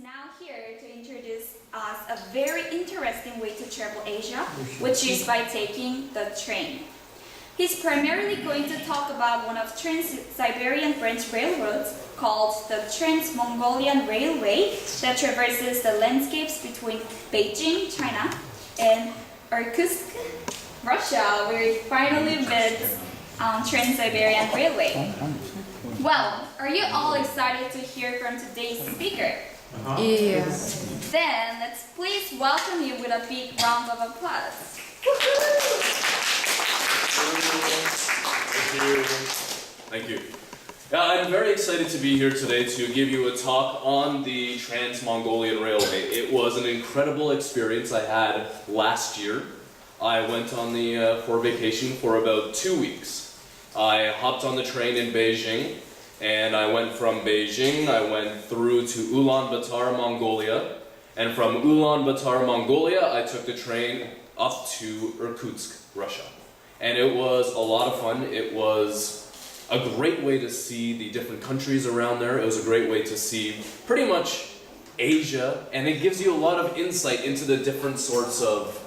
now here to introduce us a very interesting way to travel Asia, which is by taking the train. He's primarily going to talk about one of Trans-Siberian branch railroads called the Trans-Mongolian Railway that traverses the landscapes between Beijing, China, and Irkutsk, Russia, where it finally meets Trans-Siberian Railway. Well, are you all excited to hear from today's speaker? Yes. Then let's please welcome you with a big round of applause. Thank you. I'm very excited to be here today to give you a talk on the Trans-Mongolian Railway. It was an incredible experience I had last year. I went on for vacation for about 2 weeks. I hopped on the train in Beijing, and I went from Beijing, I went through to Ulaanbaatar, Mongolia, and from Ulaanbaatar, Mongolia, I took the train up to Irkutsk, Russia. And it was a lot of fun. It was a great way to see the different countries around there. It was a great way to see pretty much Asia, and it gives you a lot of insight into the different sorts of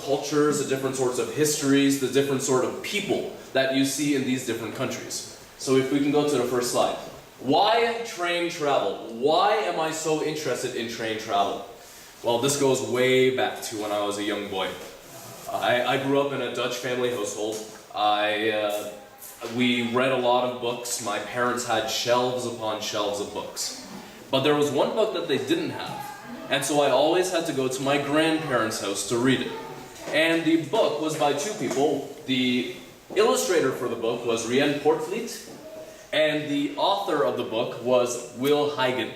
cultures, the different sorts of histories, the different sort of people that you see in these different countries. So if we can go to the first slide. Why train travel? Why am I so interested in train travel? Well, this goes way back to when I was a young boy. I grew up in a Dutch family household. We read a lot of books. My parents had shelves upon shelves of books. But there was one book that they didn't have. And so I always had to go to my grandparents' house to read it. And the book was by two people. The illustrator for the book was Rian Portvliet, and the author of the book was Will Huygen.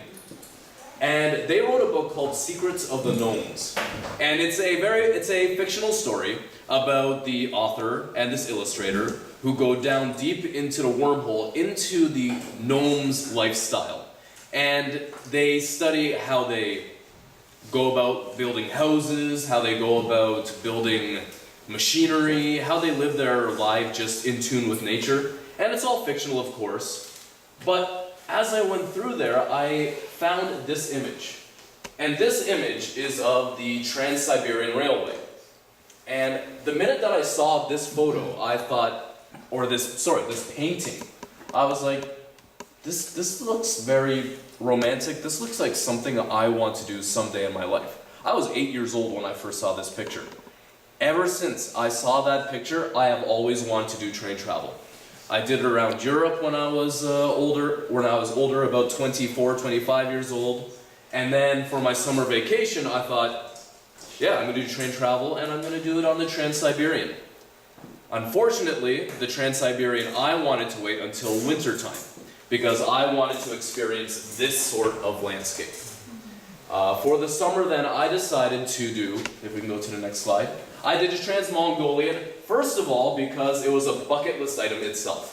And they wrote a book called Secrets of the Gnomes. And it's a fictional story about the author and this illustrator who go down deep into the wormhole, into the gnomes' lifestyle. And they study how they go about building houses, how they go about building machinery, how they live their life just in tune with nature. And it's all fictional, of course. But as I went through there, I found this image. And this image is of the Trans-Siberian Railway. And the minute that I saw this photo, I thought, this painting, I was like, this looks very romantic. This looks like something I want to do someday in my life. I was 8 years old when I first saw this picture. Ever since I saw that picture, I have always wanted to do train travel. I did it around Europe when I was older, about 24, 25 years old. And then for my summer vacation, I thought, yeah, I'm going to do train travel, and I'm going to do it on the Trans-Siberian. Unfortunately, the Trans-Siberian, I wanted to wait until winter time, because I wanted to experience this sort of landscape. For the summer then, I decided to do, if we can go to the next slide, I did a Trans-Mongolian, first of all, because it was a bucket list item itself.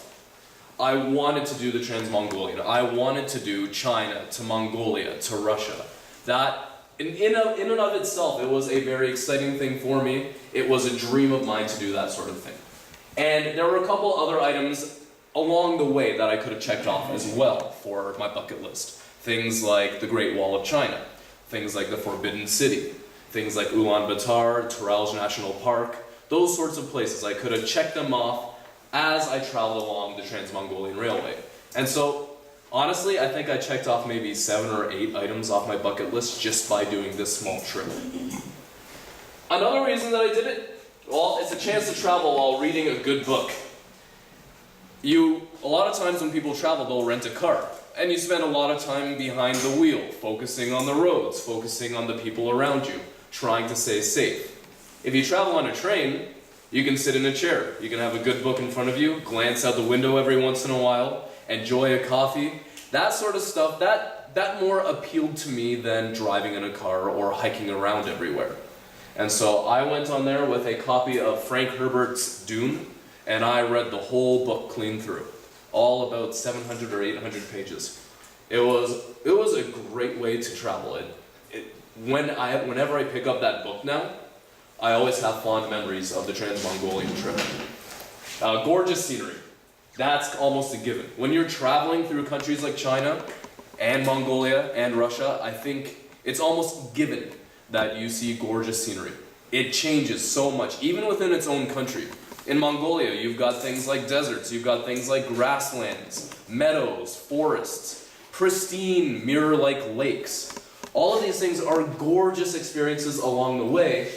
I wanted to do the Trans-Mongolian. I wanted to do China to Mongolia to Russia. That, in and of itself, it was a very exciting thing for me. It was a dream of mine to do that sort of thing. And there were a couple other items along the way that I could have checked off as well for my bucket list. Things like the Great Wall of China, things like the Forbidden City, things like Ulaanbaatar, Taraj National Park, those sorts of places. I could have checked them off as I traveled along the Trans-Mongolian Railway. And so, honestly, I think I checked off maybe 7 or 8 items off my bucket list just by doing this small trip. Another reason that I did it, well, it's a chance to travel while reading a good book. A lot of times when people travel, they'll rent a car. And you spend a lot of time behind the wheel, focusing on the roads, focusing on the people around you, trying to stay safe. If you travel on a train, you can sit in a chair. You can have a good book in front of you, glance out the window every once in a while, enjoy a coffee. That sort of stuff, that more appealed to me than driving in a car or hiking around everywhere. And so I went on there with a copy of Frank Herbert's Dune, and I read the whole book clean through. All about 700 or 800 pages. It was a great way to travel. Whenever I pick up that book now, I always have fond memories of the Trans-Mongolian trip. Gorgeous scenery. That's almost a given. When you're traveling through countries like China, and Mongolia and Russia, I think it's almost given that you see gorgeous scenery. It changes so much, even within its own country. In Mongolia, you've got things like deserts, you've got things like grasslands, meadows, forests, pristine mirror-like lakes. All of these things are gorgeous experiences along the way,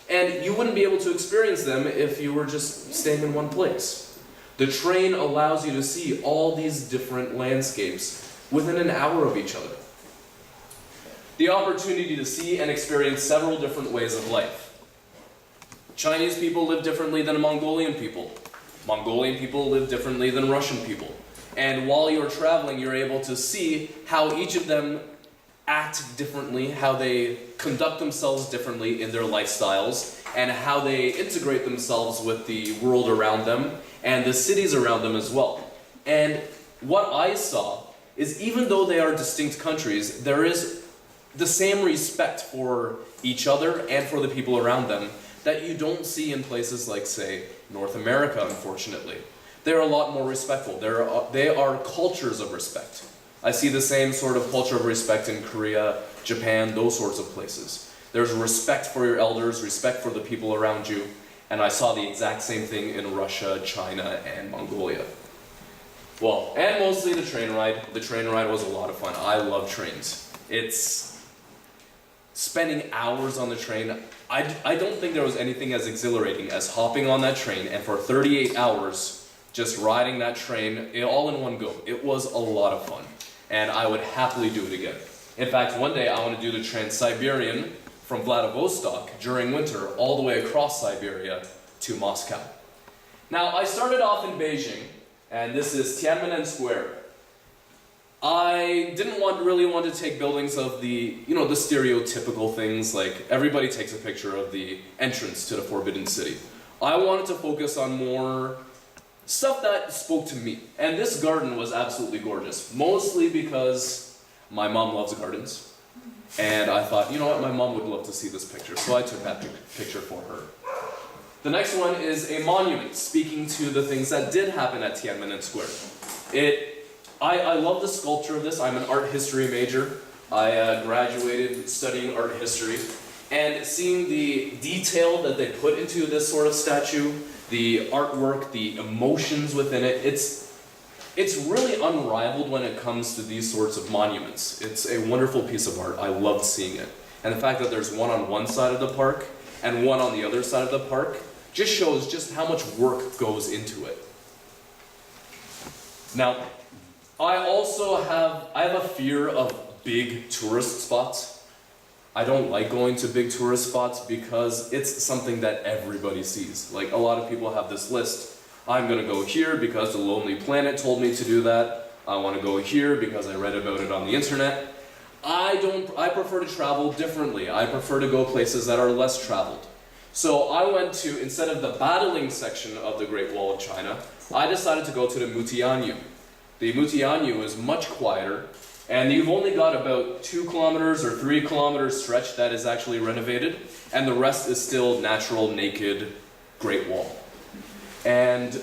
and you wouldn't be able to experience them if you were just staying in one place. The train allows you to see all these different landscapes within an hour of each other. The opportunity to see and experience several different ways of life. Chinese people live differently than Mongolian people. Mongolian people live differently than Russian people. And while you're traveling, you're able to see how each of them act differently, how they conduct themselves differently in their lifestyles, and how they integrate themselves with the world around them and the cities around them as well. And what I saw is, even though they are distinct countries, there is the same respect for each other and for the people around them that you don't see in places like, say, North America, unfortunately. They're a lot more respectful. They are cultures of respect. I see the same sort of culture of respect in Korea, Japan, those sorts of places. There's respect for your elders, respect for the people around you, and I saw the exact same thing in Russia, China, and Mongolia. Well, and mostly the train ride. The train ride was a lot of fun. I love trains. It's spending hours on the train. I don't think there was anything as exhilarating as hopping on that train and for 38 hours just riding that train all in one go. It was a lot of fun, and I would happily do it again. In fact, one day I want to do the Trans-Siberian from Vladivostok during winter all the way across Siberia to Moscow. Now, I started off in Beijing, and this is Tiananmen Square. I didn't really want to take buildings of the, the stereotypical things, like everybody takes a picture of the entrance to the Forbidden City. I wanted to focus on more stuff that spoke to me. And this garden was absolutely gorgeous, mostly because my mom loves gardens. And I thought, you know what, my mom would love to see this picture, so I took that picture for her. The next one is a monument speaking to the things that did happen at Tiananmen Square. I love the sculpture of this. I'm an art history major. I graduated studying art history. And seeing the detail that they put into this sort of statue, the artwork, the emotions within it, it's really unrivaled when it comes to these sorts of monuments. It's a wonderful piece of art. I loved seeing it. And the fact that there's one on one side of the park and one on the other side of the park just shows just how much work goes into it. Now, I have a fear of big tourist spots. I don't like going to big tourist spots because it's something that everybody sees. Like, a lot of people have this list. I'm gonna go here because the Lonely Planet told me to do that. I wanna go here because I read about it on the internet. I prefer to travel differently. I prefer to go places that are less traveled. So I went to, instead of the battling section of the Great Wall of China, I decided to go to the Mutianyu. The Mutianyu is much quieter, and you've only got about 2 kilometers or 3 kilometers stretch that is actually renovated, and the rest is still natural, naked Great Wall. And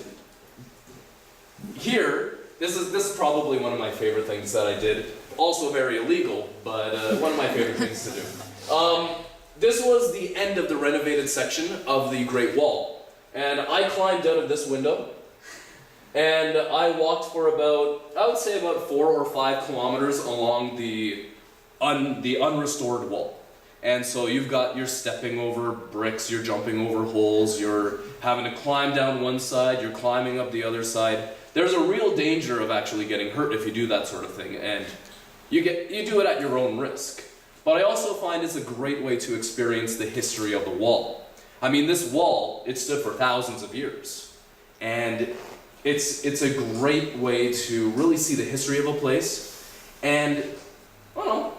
here, this is probably one of my favorite things that I did. Also very illegal, but one of my favorite things to do. This was the end of the renovated section of the Great Wall, and I climbed out of this window. And I walked for I would say about 4 or 5 kilometers along the unrestored wall. And so you're stepping over bricks, you're jumping over holes, you're having to climb down one side, you're climbing up the other side. There's a real danger of actually getting hurt if you do that sort of thing, and you do it at your own risk. But I also find it's a great way to experience the history of the wall. I mean, this wall, it stood for thousands of years. And it's a great way to really see the history of a place, and I don't know,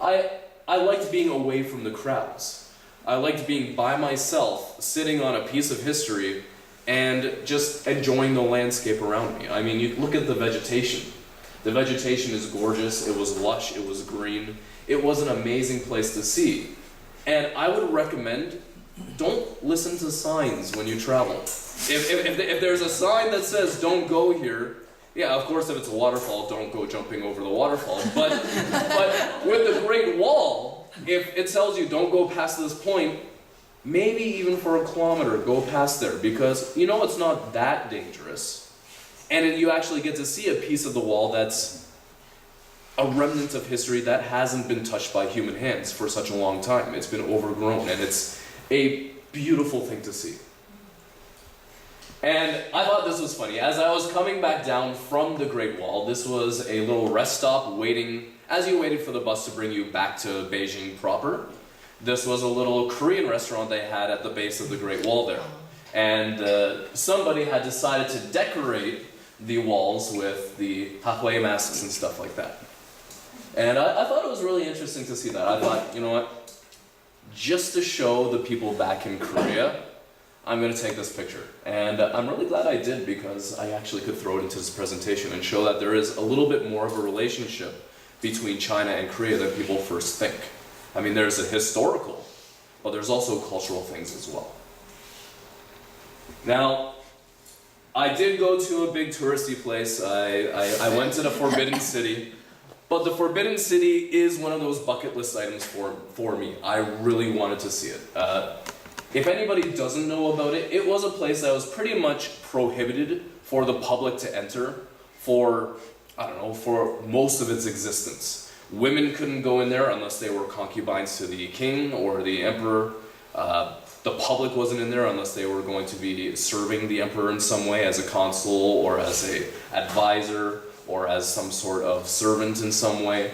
I liked being away from the crowds. I liked being by myself, sitting on a piece of history, and just enjoying the landscape around me. I mean, you look at the vegetation. The vegetation is gorgeous, it was lush, it was green. It was an amazing place to see. And I would recommend, don't listen to signs when you travel. If there's a sign that says don't go here, Yeah, of course, if it's a waterfall, don't go jumping over the waterfall. But with the Great Wall, if it tells you don't go past this point, maybe even for a kilometer, go past there, because you know it's not that dangerous. And you actually get to see a piece of the wall that's a remnant of history that hasn't been touched by human hands for such a long time. It's been overgrown, and it's a beautiful thing to see. And I thought this was funny. As I was coming back down from the Great Wall, this was a little rest stop waiting, as you waited for the bus to bring you back to Beijing proper. This was a little Korean restaurant they had at the base of the Great Wall there. And somebody had decided to decorate the walls with the Hahui masks and stuff like that. And I thought it was really interesting to see that. I thought, you know what, just to show the people back in Korea, I'm going to take this picture. And I'm really glad I did, because I actually could throw it into this presentation and show that there is a little bit more of a relationship between China and Korea than people first think. I mean, there's a historical, but there's also cultural things as well. Now, I did go to a big touristy place. I went to the Forbidden City, but the Forbidden City is one of those bucket list items for me. I really wanted to see it. If anybody doesn't know about it, it was a place that was pretty much prohibited for the public to enter for, I don't know, for most of its existence. Women couldn't go in there unless they were concubines to the king or the emperor. The public wasn't in there unless they were going to be serving the emperor in some way as a consul or as an advisor or as some sort of servant in some way.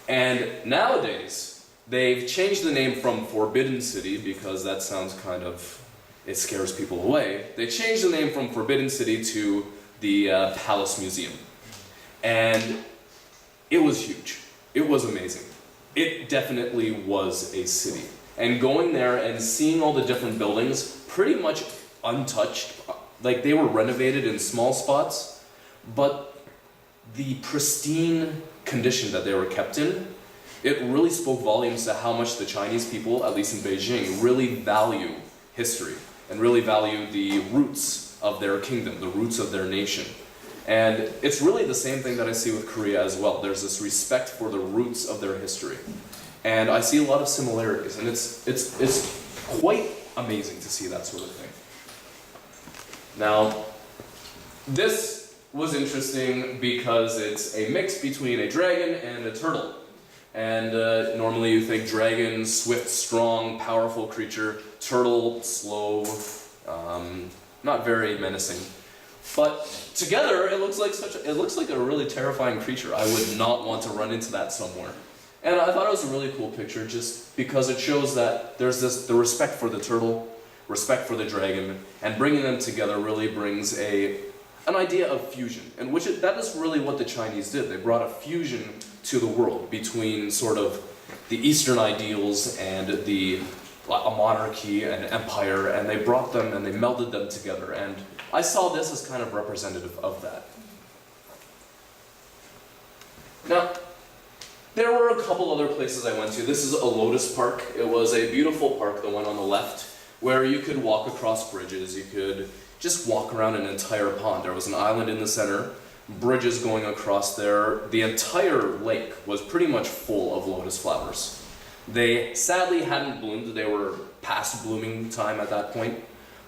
And nowadays, they've changed the name from Forbidden City, because that sounds kind of, it scares people away. They changed the name from Forbidden City to the Palace Museum. And it was huge. It was amazing. It definitely was a city. And going there and seeing all the different buildings, pretty much untouched, like they were renovated in small spots, but the pristine condition that they were kept in, it really spoke volumes to how much the Chinese people, at least in Beijing, really value history and really value the roots of their kingdom, the roots of their nation. And it's really the same thing that I see with Korea as well. There's this respect for the roots of their history. And I see a lot of similarities, and it's quite amazing to see that sort of thing. Now, this was interesting because it's a mix between a dragon and a turtle. And normally you think dragon, swift, strong, powerful creature, turtle, slow, not very menacing. But together it looks like a really terrifying creature. I would not want to run into that somewhere. And I thought it was a really cool picture just because it shows that there's the respect for the turtle, respect for the dragon, and bringing them together really brings an idea of fusion, and that is really what the Chinese did. They brought a fusion to the world between sort of the Eastern ideals and a monarchy and empire, and they brought them and they melded them together, and I saw this as kind of representative of that. Now, there were a couple other places I went to. This is a Lotus Park. It was a beautiful park, the one on the left, where you could walk across bridges, you could just walk around an entire pond. There was an island in the center, bridges going across there. The entire lake was pretty much full of lotus flowers. They sadly hadn't bloomed. They were past blooming time at that point,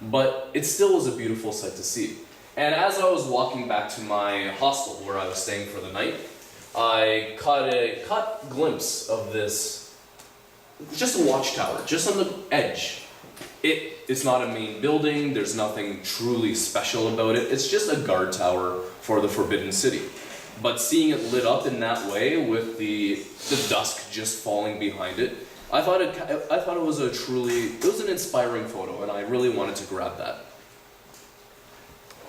but it still was a beautiful sight to see. And as I was walking back to my hostel where I was staying for the night, I caught a glimpse of this, just a watchtower, just on the edge. It's not a main building, there's nothing truly special about it, it's just a guard tower for the Forbidden City. But seeing it lit up in that way with the dusk just falling behind it, I thought it was an inspiring photo, and I really wanted to grab that.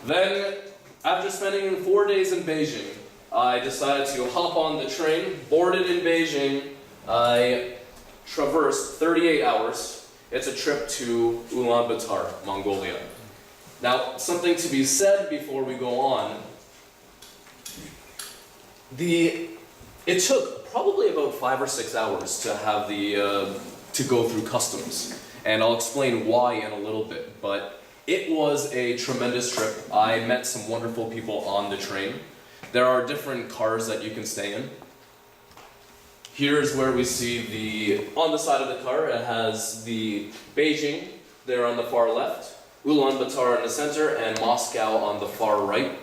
Then, after spending 4 days in Beijing, I decided to hop on the train, boarded in Beijing. I traversed 38 hours. It's a trip to Ulaanbaatar, Mongolia. Now, something to be said before we go on. It took probably about 5 or 6 hours to have to go through customs, and I'll explain why in a little bit. But it was a tremendous trip. I met some wonderful people on the train. There are different cars that you can stay in. Here's where we see on the side of the car, it has the Beijing there on the far left, Ulaanbaatar in the center, and Moscow on the far right.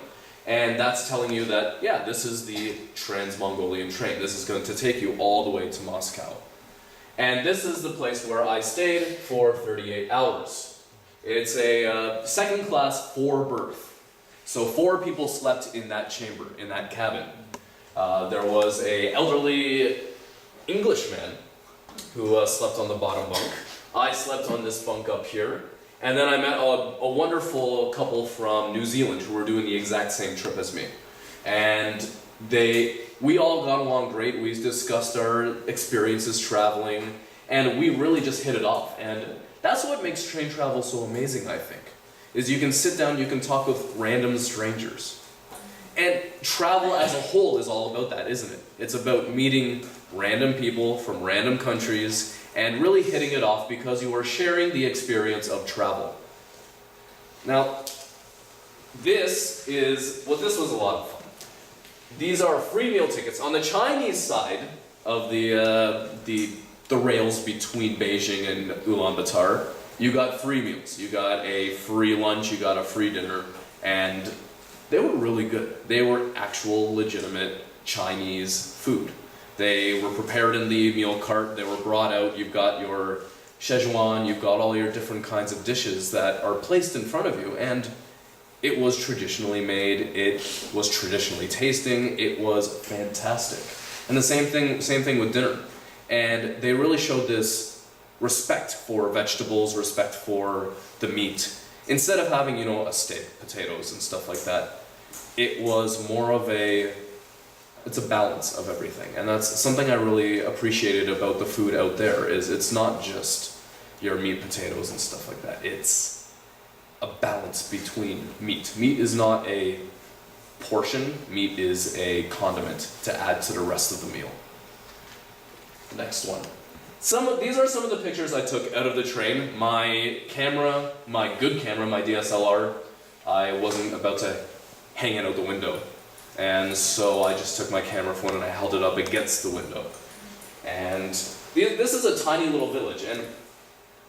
And that's telling you that, yeah, this is the Trans-Mongolian train. This is going to take you all the way to Moscow. And this is the place where I stayed for 38 hours. It's a second class 4-berth. So 4 people slept in that chamber, in that cabin. There was an elderly Englishman who slept on the bottom bunk. I slept on this bunk up here. And then I met a wonderful couple from New Zealand who were doing the exact same trip as me. And we all got along great. We discussed our experiences traveling, and we really just hit it off. And that's what makes train travel so amazing, I think, is you can sit down, you can talk with random strangers. And travel as a whole is all about that, isn't it? It's about meeting random people from random countries and really hitting it off because you are sharing the experience of travel. Now, this was a lot of fun. These are free meal tickets. On the Chinese side of the rails between Beijing and Ulaanbaatar, you got free meals. You got a free lunch, you got a free dinner, and they were really good. They were actual, legitimate Chinese food. They were prepared in the meal cart, they were brought out, you've got your Szechuan, you've got all your different kinds of dishes that are placed in front of you, and it was traditionally made, it was traditionally tasting, it was fantastic. And the same thing with dinner. And they really showed this respect for vegetables, respect for the meat. Instead of having, a steak, potatoes and stuff like that, it was more of it's a balance of everything. And that's something I really appreciated about the food out there, is it's not just your meat, potatoes and stuff like that. It's a balance between meat. Meat is not a portion, meat is a condiment to add to the rest of the meal. Next one. These are some of the pictures I took out of the train. My camera, my good camera, my DSLR, I wasn't about to hang it out the window. And so I just took my camera phone and I held it up against the window. And this is a tiny little village. And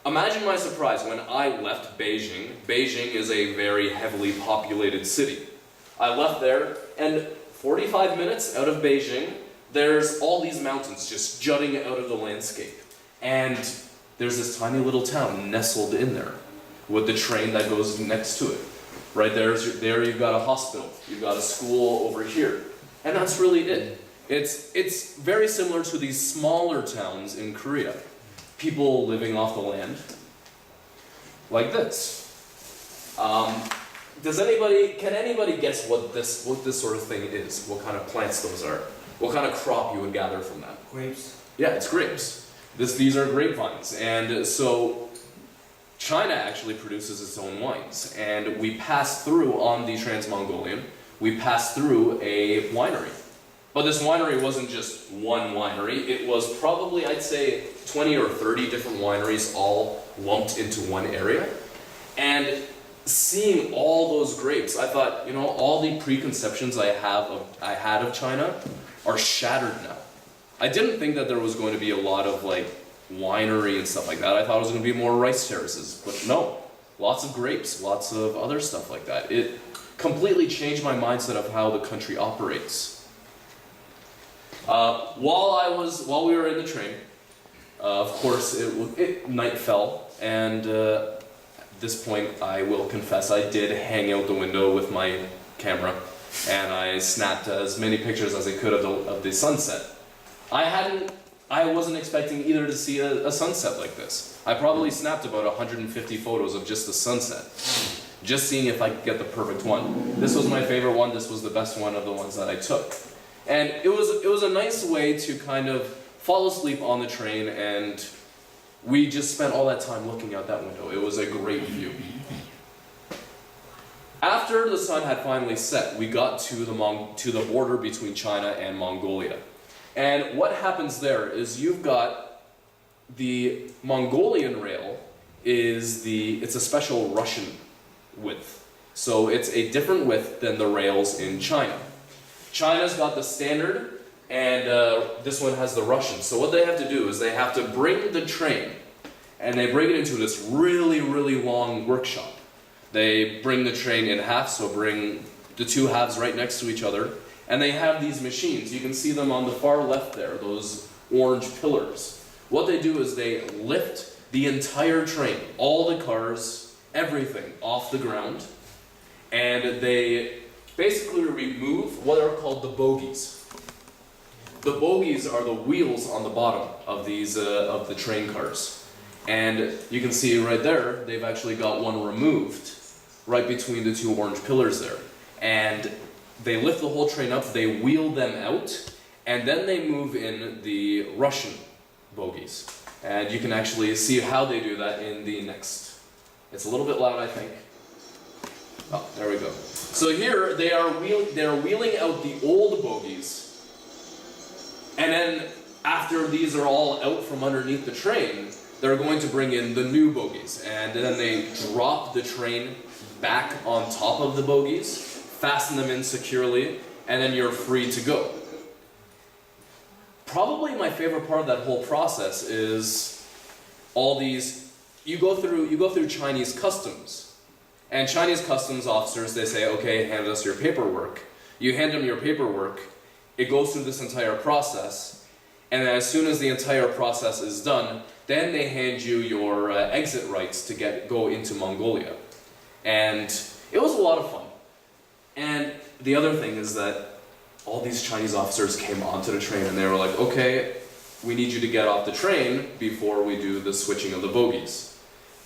imagine my surprise when I left Beijing. Beijing is a very heavily populated city. I left there, and 45 minutes out of Beijing, there's all these mountains just jutting out of the landscape. And there's this tiny little town nestled in there with the train that goes next to it. Right there you've got a hospital, you've got a school over here. And that's really it. It's very similar to these smaller towns in Korea. People living off the land, like this. Can anybody guess what this sort of thing is? What kind of plants those are? What kind of crop you would gather from that? Grapes. Yeah, it's grapes. These are grapevines. And so China actually produces its own wines, and we passed through on the Trans-Mongolian, we passed through a winery. But this winery wasn't just one winery, it was probably, I'd say, 20 or 30 different wineries all lumped into one area. And seeing all those grapes, I thought, all the preconceptions I had of China are shattered now. I didn't think that there was going to be a lot of winery and stuff like that. I thought it was going to be more rice terraces, but no. Lots of grapes, lots of other stuff like that. It completely changed my mindset of how the country operates. While we were in the train, of course, night fell, and at this point, I will confess, I did hang out the window with my camera, and I snapped as many pictures as I could of the sunset. I wasn't expecting either to see a sunset like this. I probably snapped about 150 photos of just the sunset, just seeing if I could get the perfect one. This was my favorite one. This was the best one of the ones that I took. And it was a nice way to kind of fall asleep on the train, and we just spent all that time looking out that window. It was a great view. After the sun had finally set, we got to the border between China and Mongolia. And what happens there is you've got the Mongolian rail it's a special Russian width. So it's a different width than the rails in China. China's got the standard, and this one has the Russian. So what they have to do is they have to bring the train, and they bring it into this really, really long workshop. They bring the train in half, so bring the two halves right next to each other, and they have these machines. You can see them on the far left there, those orange pillars. What they do is they lift the entire train, all the cars, everything off the ground, and they basically remove what are called the bogies. The bogies are the wheels on the bottom of these of the train cars. And you can see right there, they've actually got one removed right between the two orange pillars there. And they lift the whole train up, they wheel them out, and then they move in the Russian bogies. And you can actually see how they do that in the next. It's a little bit loud, I think. Oh, there we go. So here they are wheeling out the old bogies, and then after these are all out from underneath the train, they're going to bring in the new bogies, and then they drop the train back on top of the bogies, fasten them in securely, and then you're free to go. Probably my favorite part of that whole process is all these, you go through Chinese customs. And Chinese customs officers, they say, okay, hand us your paperwork. You hand them your paperwork, it goes through this entire process, and then as soon as the entire process is done, then they hand you your exit rights to go into Mongolia. And it was a lot of fun. And the other thing is that all these Chinese officers came onto the train and they were like, okay, we need you to get off the train before we do the switching of the bogies.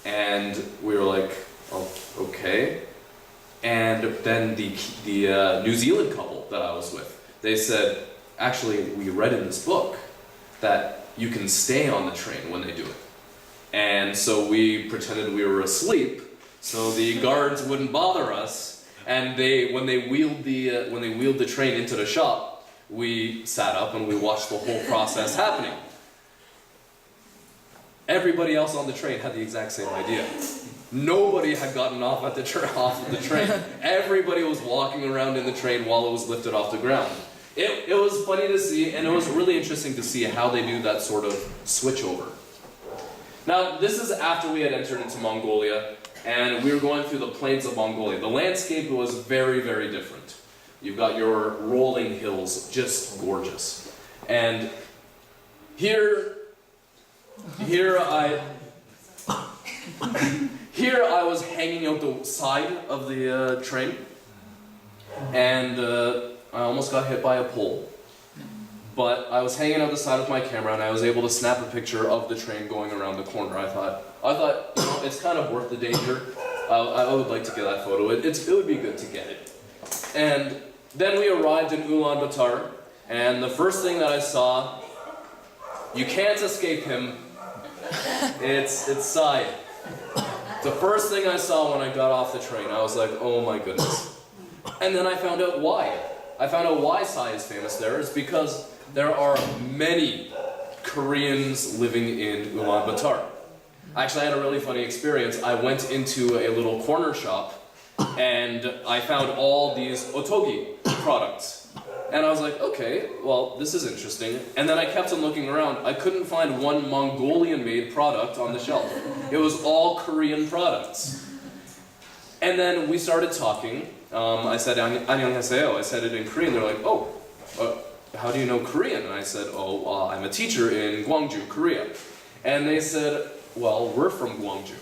And we were like, oh, okay. And then the New Zealand couple that I was with, they said, actually, we read in this book that you can stay on the train when they do it. And so we pretended we were asleep, so the guards wouldn't bother us. And when they wheeled the train into the shop, we sat up and we watched the whole process happening. Everybody else on the train had the exact same idea. Nobody had gotten off of the train. Everybody was walking around in the train while it was lifted off the ground. It was funny to see, and it was really interesting to see how they do that sort of switchover. Now, this is after we had entered into Mongolia, and we were going through the plains of Mongolia. The landscape was very, very different. You've got your rolling hills, just gorgeous. And here I was hanging out the side of the train, and I almost got hit by a pole. But I was hanging out the side of my camera, and I was able to snap a picture of the train going around the corner. I thought, you know, it's kind of worth the danger. I would like to get that photo. It would be good to get it. And then we arrived in Ulaanbaatar, and the first thing that I saw, you can't escape him. It's Sai. The first thing I saw when I got off the train, I was like, oh my goodness. And then I found out why. I found out why Sai is famous there. It's because there are many Koreans living in Ulaanbaatar. Actually, I had a really funny experience. I went into a little corner shop and I found all these otogi products. And I was like, okay, well, this is interesting. And then I kept on looking around. I couldn't find one Mongolian-made product on the shelf. It was all Korean products. And then we started talking. I said, "Annyeonghaseyo." I said it in Korean. They're like, oh, how do you know Korean? And I said, oh, I'm a teacher in Gwangju, Korea. And they said, well, we're from Gwangju.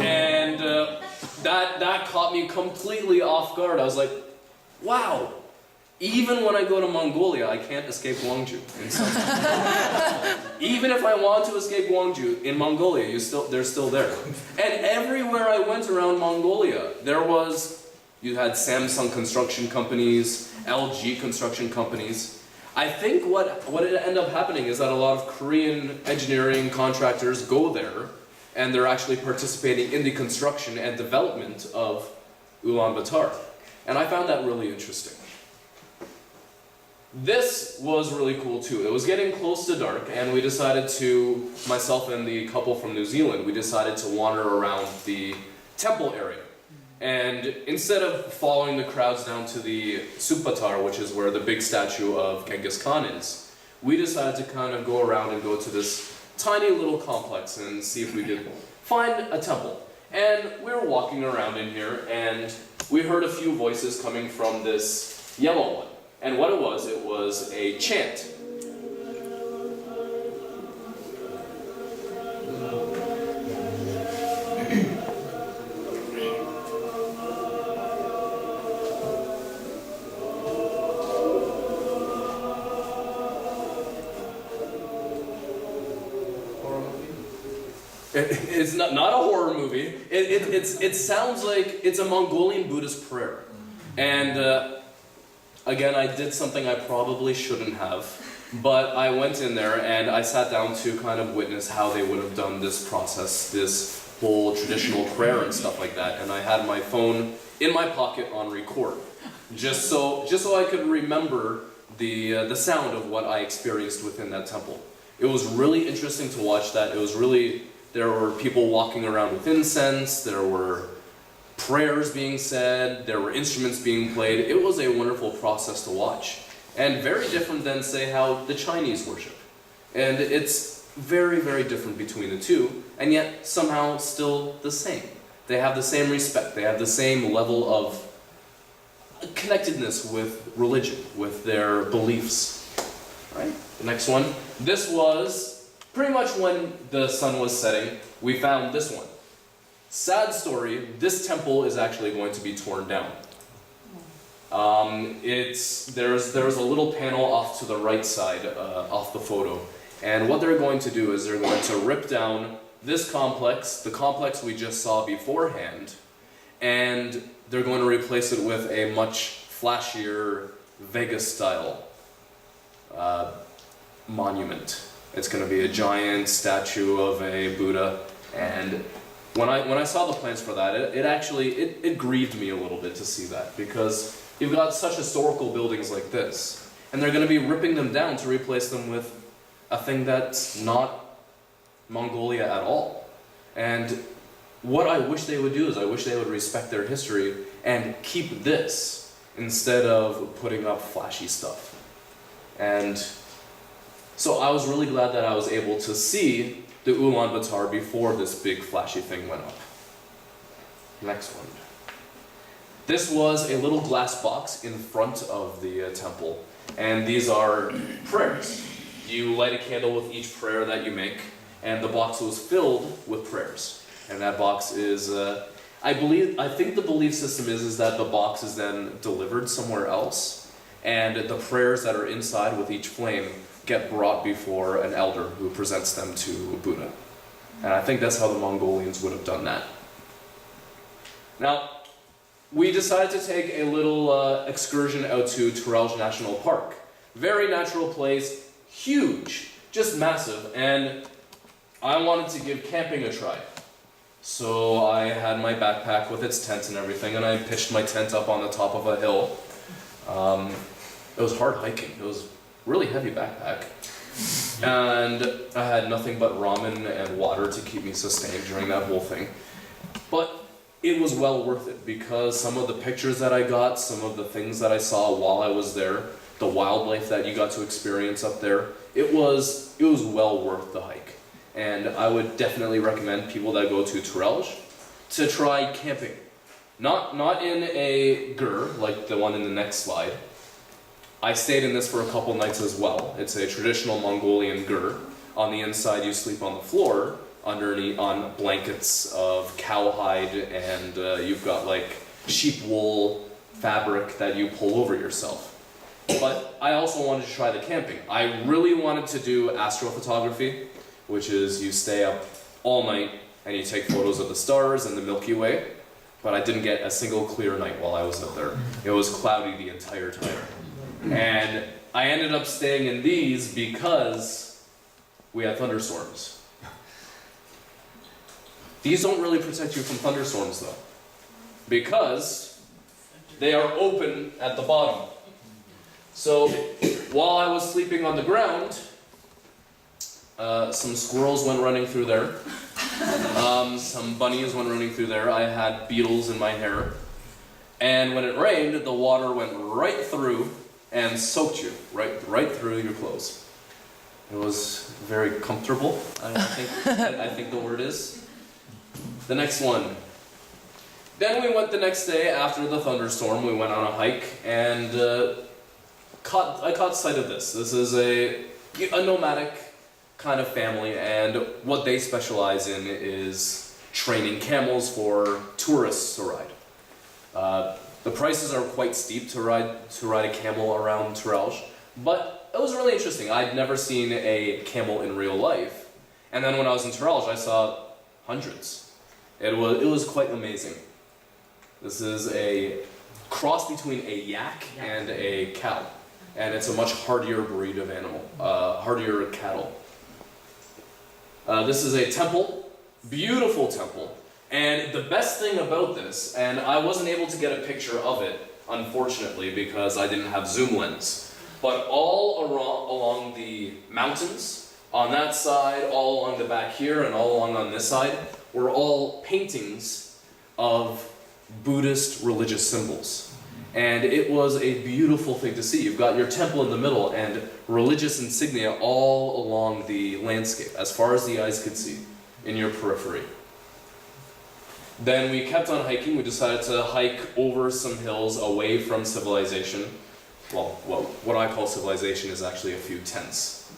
And that caught me completely off guard. I was like, wow. Even when I go to Mongolia, I can't escape Gwangju. Even if I want to escape Gwangju, in Mongolia, they're still there. And everywhere I went around Mongolia, you had Samsung construction companies, LG construction companies. I think what ended up happening is that a lot of Korean engineering contractors go there, and they're actually participating in the construction and development of Ulaanbaatar. And I found that really interesting. This was really cool too. It was getting close to dark, and we decided to, myself and the couple from New Zealand, we decided to wander around the temple area. And instead of following the crowds down to the Supatar, which is where the big statue of Genghis Khan is, we decided to kind of go around and go to this tiny little complex and see if we could find a temple. And we were walking around in here, and we heard a few voices coming from this yellow one. And what it was a chant. It's not a horror movie. It sounds like it's a Mongolian Buddhist prayer. And again, I did something I probably shouldn't have. But I went in there and I sat down to kind of witness how they would have done this process, this whole traditional prayer and stuff like that. And I had my phone in my pocket on record, just so I could remember the sound of what I experienced within that temple. It was really interesting to watch that. There were people walking around with incense, there were prayers being said, there were instruments being played. It was a wonderful process to watch. And very different than, say, how the Chinese worship. And it's very, very different between the two, and yet somehow still the same. They have the same respect, they have the same level of connectedness with religion, with their beliefs. Right? The next one. This was pretty much when the sun was setting. We found this one. Sad story, this temple is actually going to be torn down. There's a little panel off to the right side, off the photo. And what they're going to do is they're going to rip down this complex, the complex we just saw beforehand, and they're going to replace it with a much flashier Vegas-style monument. It's going to be a giant statue of a Buddha, and when I saw the plans for that, it grieved me a little bit to see that, because you've got such historical buildings like this, and they're going to be ripping them down to replace them with a thing that's not Mongolia at all. And what I wish they would do is I wish they would respect their history and keep this instead of putting up flashy stuff. And so I was really glad that I was able to see the Ulaanbaatar before this big flashy thing went up. Next one. This was a little glass box in front of the temple, and these are prayers. You light a candle with each prayer that you make, and the box was filled with prayers. And that box is, I think the belief system is that the box is then delivered somewhere else, and the prayers that are inside with each flame get brought before an elder who presents them to Buddha. And I think that's how the Mongolians would have done that. Now, we decided to take a little excursion out to Turelj National Park. Very natural place, huge, just massive, and I wanted to give camping a try. So I had my backpack with its tent and everything, and I pitched my tent up on the top of a hill. It was hard hiking. It was really heavy backpack. And I had nothing but ramen and water to keep me sustained during that whole thing. But it was well worth it, because some of the pictures that I got, some of the things that I saw while I was there, the wildlife that you got to experience up there, it was well worth the hike. And I would definitely recommend people that go to Turelj to try camping. Not in a gur like the one in the next slide. I stayed in this for a couple nights as well. It's a traditional Mongolian gur. On the inside you sleep on the floor, underneath on blankets of cowhide, and you've got like sheep wool fabric that you pull over yourself. But I also wanted to try the camping. I really wanted to do astrophotography, which is you stay up all night and you take photos of the stars and the Milky Way, but I didn't get a single clear night while I was up there. It was cloudy the entire time. And I ended up staying in these because we had thunderstorms. These don't really protect you from thunderstorms though, because they are open at the bottom. So while I was sleeping on the ground, some squirrels went running through there, Some bunnies went running through there. I had beetles in my hair. And when it rained, the water went right through and soaked you, right through your clothes. It was very comfortable, I think the word is. The next one. Then we went the next day after the thunderstorm. We went on a hike and I caught sight of this. This is a nomadic kind of family, and what they specialize in is training camels for tourists to ride. The prices are quite steep to ride a camel around Turalj, but it was really interesting. I'd never seen a camel in real life, and then when I was in Turalj, I saw hundreds. It was quite amazing. This is a cross between a yak and a cow, and it's a much hardier breed of animal, hardier cattle. This is a temple, beautiful temple, and the best thing about this, and I wasn't able to get a picture of it, unfortunately, because I didn't have zoom lens, but all along the mountains, on that side, all along the back here, and all along on this side, were all paintings of Buddhist religious symbols. And it was a beautiful thing to see. You've got your temple in the middle and religious insignia all along the landscape, as far as the eyes could see, in your periphery. Then we kept on hiking. We decided to hike over some hills away from civilization. Well, what I call civilization is actually a few tents.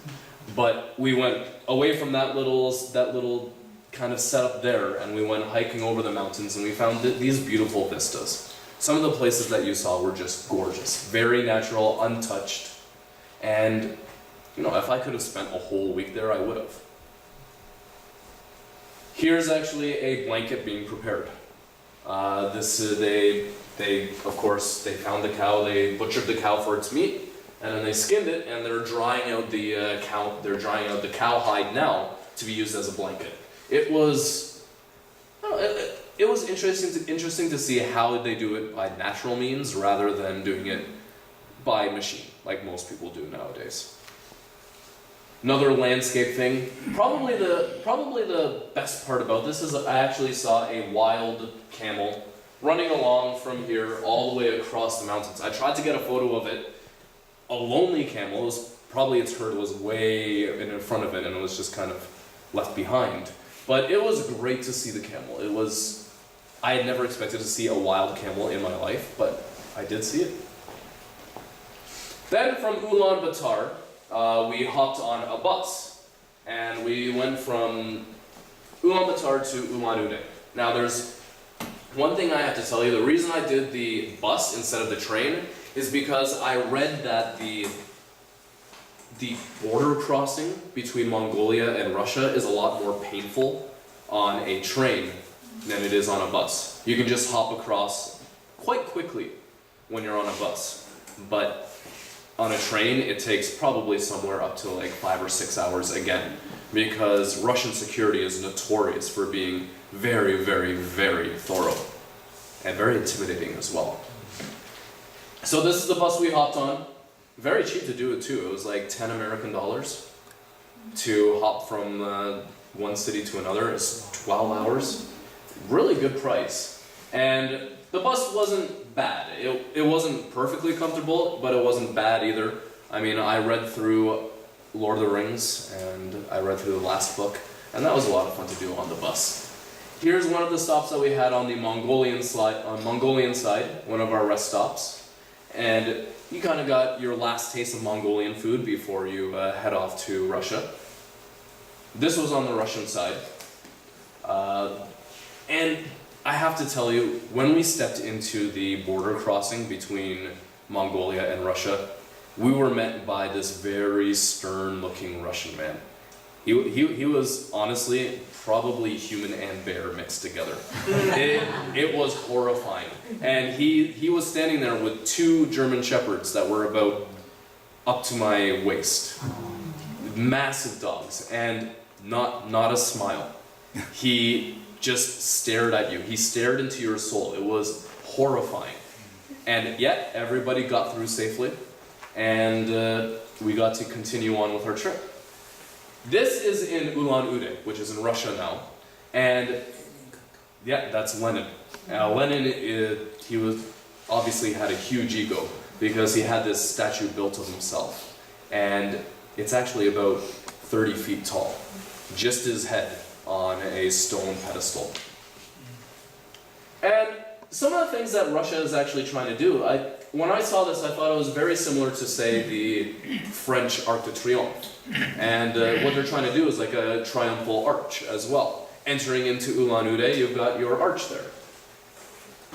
But we went away from that little kind of setup there, and we went hiking over the mountains, and we found these beautiful vistas. Some of the places that you saw were just gorgeous, very natural, untouched, and you know, if I could have spent a whole week there, I would have. Here's actually a blanket being prepared. Of course, they found the cow, they butchered the cow for its meat, and then they skinned it, and they're drying out the cow hide now to be used as a blanket. It was interesting to see how they do it by natural means rather than doing it by machine, like most people do nowadays. Another landscape thing, probably the best part about this is that I actually saw a wild camel running along from here all the way across the mountains. I tried to get a photo of it. A lonely camel, its herd was way in front of it, and it was just kind of left behind. But it was great to see the camel. I had never expected to see a wild camel in my life, but I did see it. Then from Ulaanbaatar, we hopped on a bus, and we went from Ulaanbaatar to Ulan-Ude. Now there's one thing I have to tell you, the reason I did the bus instead of the train is because I read that the border crossing between Mongolia and Russia is a lot more painful on a train than it is on a bus. You can just hop across quite quickly when you're on a bus, but on a train it takes probably somewhere up to like 5 or 6 hours again, because Russian security is notorious for being very, very, very thorough and very intimidating as well. So this is the bus we hopped on. Very cheap to do it too. It was like 10 American dollars to hop from one city to another. It's 12 hours. Really good price. And the bus wasn't bad. It wasn't perfectly comfortable, but it wasn't bad either. I mean, I read through Lord of the Rings and I read through the last book, and that was a lot of fun to do on the bus. Here's one of the stops that we had on the Mongolian side, one of our rest stops. And you kind of got your last taste of Mongolian food before you head off to Russia. This was on the Russian side. And I have to tell you, when we stepped into the border crossing between Mongolia and Russia, we were met by this very stern-looking Russian man. He was honestly probably human and bear mixed together. It was horrifying. And he was standing there with 2 German shepherds that were about up to my waist. Massive dogs, and not a smile. He just stared at you. He stared into your soul. It was horrifying. And yet, everybody got through safely, and we got to continue on with our trip. This is in Ulan-Ude, which is in Russia now, And yeah, that's Lenin. Lenin, he was obviously had a huge ego because he had this statue built of himself. And it's actually about 30 feet tall, just his head on a stone pedestal. And some of the things that Russia is actually trying to do, when I saw this, I thought it was very similar to, say, the French Arc de Triomphe. And what they're trying to do is like a triumphal arch as well. Entering into Ulan-Ude, you've got your arch there.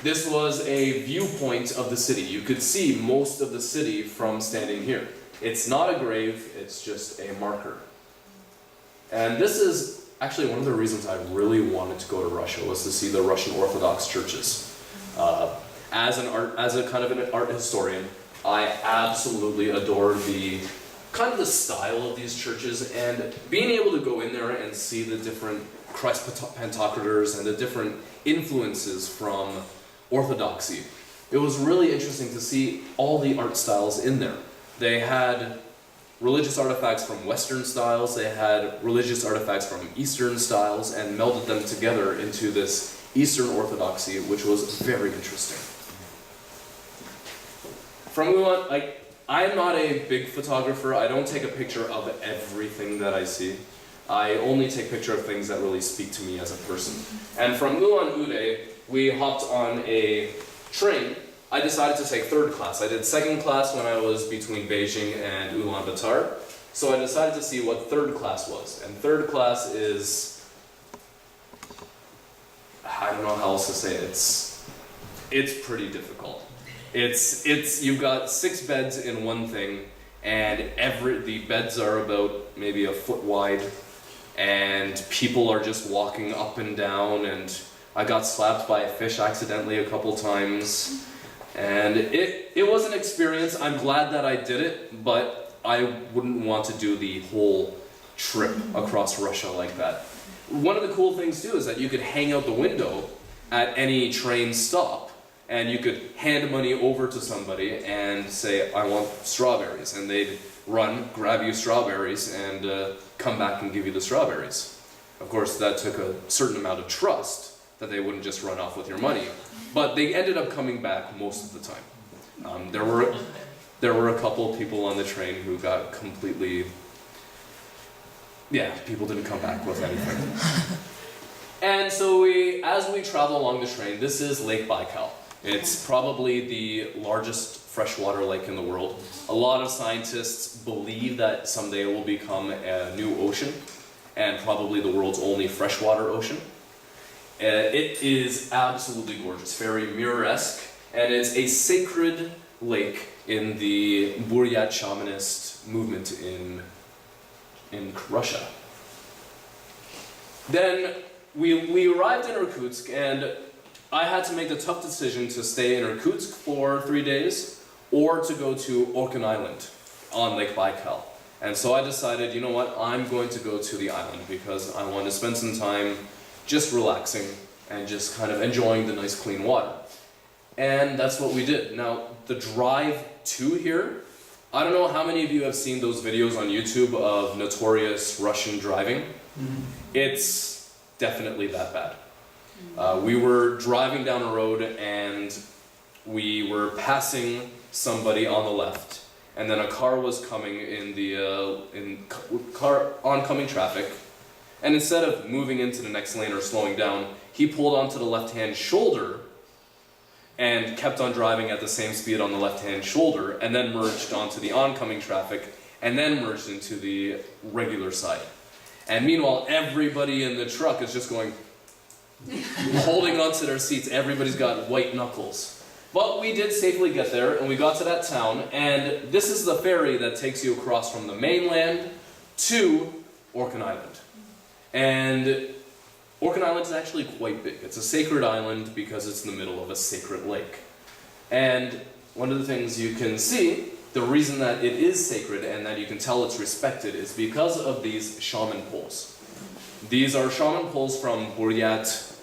This was a viewpoint of the city. You could see most of the city from standing here. It's not a grave, it's just a marker. And this is actually one of the reasons I really wanted to go to Russia, was to see the Russian Orthodox churches. As a kind of an art historian, I absolutely adore the kind of the style of these churches, and being able to go in there and see the different Christ Pantocrators and the different influences from Orthodoxy. It was really interesting to see all the art styles in there. They had religious artifacts from Western styles, they had religious artifacts from Eastern styles, and melded them together into this Eastern Orthodoxy, which was very interesting. From Ulan, I'm not a big photographer. I don't take a picture of everything that I see. I only take pictures of things that really speak to me as a person. And from Ulan-Ude, we hopped on a train. I decided to take third class. I did second class when I was between Beijing and Ulaanbaatar. So I decided to see what third class was. And third class is, I don't know how else to say it. It's pretty difficult. You've got 6 beds in one thing, and the beds are about maybe a foot wide, and people are just walking up and down, and I got slapped by a fish accidentally a couple times, and it was an experience. I'm glad that I did it, but I wouldn't want to do the whole trip across Russia like that. One of the cool things too is that you could hang out the window at any train stop, and you could hand money over to somebody and say, I want strawberries, and they'd run, grab you strawberries, and come back and give you the strawberries. Of course, that took a certain amount of trust that they wouldn't just run off with your money, but they ended up coming back most of the time. There were a couple of people on the train who got completely, people didn't come back with anything. And so as we travel along the train, this is Lakebaikal. It's probably the largest freshwater lake in the world. A lot of scientists believe that someday it will become a new ocean, and probably the world's only freshwater ocean. It is absolutely gorgeous, very mirror-esque, and it's a sacred lake in the Buryat shamanist movement in Russia. Then we arrived in Irkutsk, and I had to make the tough decision to stay in Irkutsk for 3 days or to go to Orkan Island on Lakebaikal. And so I decided, you know what, I'm going to go to the island because I want to spend some time just relaxing and just kind of enjoying the nice clean water. And that's what we did. Now, the drive to here, I don't know how many of you have seen those videos on YouTube of notorious Russian driving. Mm-hmm. It's definitely that bad. We were driving down a road and we were passing somebody on the left, and then a car was coming in the oncoming traffic, and instead of moving into the next lane or slowing down, he pulled onto the left-hand shoulder and kept on driving at the same speed on the left-hand shoulder, and then merged onto the oncoming traffic, and then merged into the regular side. And meanwhile, everybody in the truck is just going, holding onto their seats. Everybody's got white knuckles. But we did safely get there, and we got to that town, and this is the ferry that takes you across from the mainland to Orkan Island. And Orkan Island is actually quite big. It's a sacred island because it's in the middle of a sacred lake. And one of the things you can see, the reason that it is sacred and that you can tell it's respected is because of these shaman poles. These are shaman poles from Buryat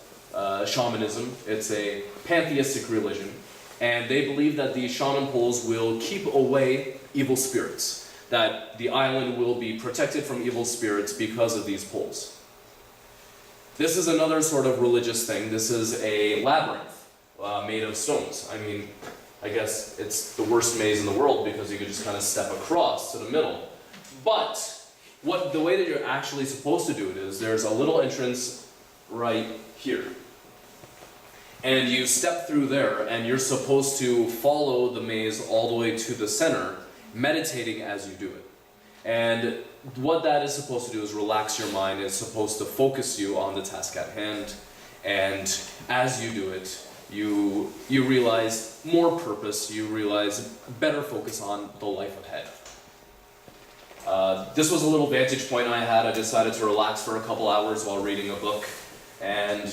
shamanism. It's a pantheistic religion, and they believe that these shaman poles will keep away evil spirits, that the island will be protected from evil spirits because of these poles. This is another sort of religious thing. This is a labyrinth made of stones. I mean, I guess it's the worst maze in the world because you could just kind of step across to the middle. But the way that you're actually supposed to do it is there's a little entrance right here. And you step through there and you're supposed to follow the maze all the way to the center, meditating as you do it. And what that is supposed to do is relax your mind. It's supposed to focus you on the task at hand. And as you do it, you realize more purpose, you realize better focus on the life ahead. This was a little vantage point I had. I decided to relax for a couple hours while reading a book, and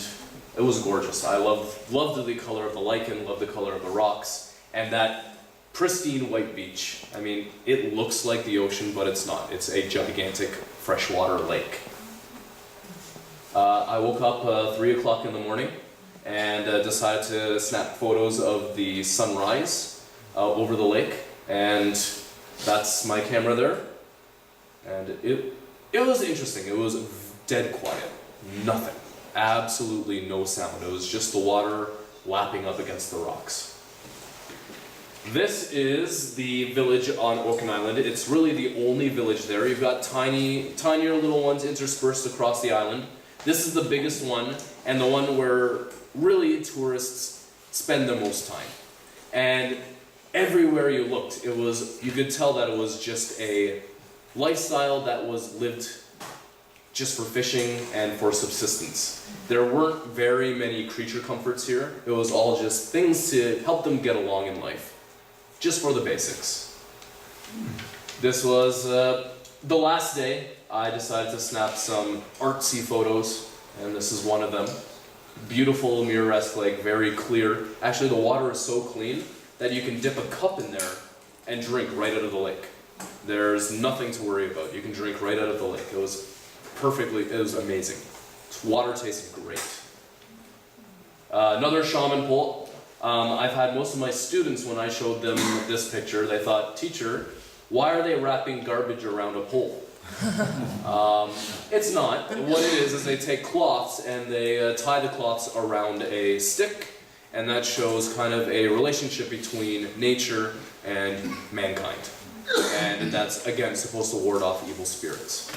it was gorgeous. I loved the color of the lichen, loved the color of the rocks, and that pristine white beach. I mean, it looks like the ocean, but it's not. It's a gigantic freshwater lake. I woke up 3 o'clock in the morning and decided to snap photos of the sunrise over the lake, and that's my camera there. And it was interesting. It was dead quiet. Nothing. Absolutely no sound. It was just the water lapping up against the rocks. This is the village on Orkan Island. It's really the only village there. You've got tinier little ones interspersed across the island. This is the biggest one, and the one where really tourists spend the most time. And everywhere you looked, you could tell that it was just a lifestyle that was lived just for fishing and for subsistence. There weren't very many creature comforts here. It was all just things to help them get along in life. Just for the basics. This was the last day. I decided to snap some artsy photos, and this is one of them. Beautiful mirror-esque lake, very clear. Actually, the water is so clean that you can dip a cup in there and drink right out of the lake. There's nothing to worry about. You can drink right out of the lake. It was amazing. Water tasted great. Another shaman pole. I've had most of my students, when I showed them this picture, they thought, "Teacher, why are they wrapping garbage around a pole?" It's not. What it is they take cloths and they tie the cloths around a stick, and that shows kind of a relationship between nature and mankind. And that's, again, supposed to ward off evil spirits.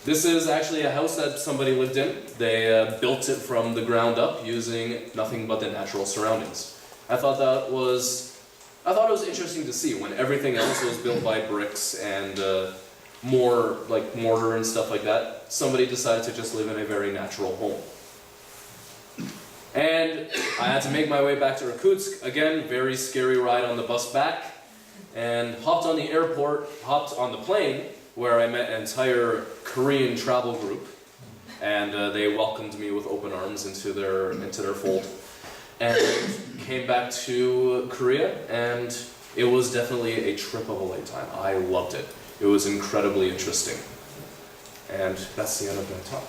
This is actually a house that somebody lived in. They built it from the ground up using nothing but the natural surroundings. I thought it was interesting to see when everything else was built by bricks and more like mortar and stuff like that. Somebody decided to just live in a very natural home. And I had to make my way back to Irkutsk. Again, very scary ride on the bus back. And hopped on the plane, where I met an entire Korean travel group, and they welcomed me with open arms into their fold, and came back to Korea, and it was definitely a trip of a lifetime. I loved it. It was incredibly interesting. And that's the end of my talk.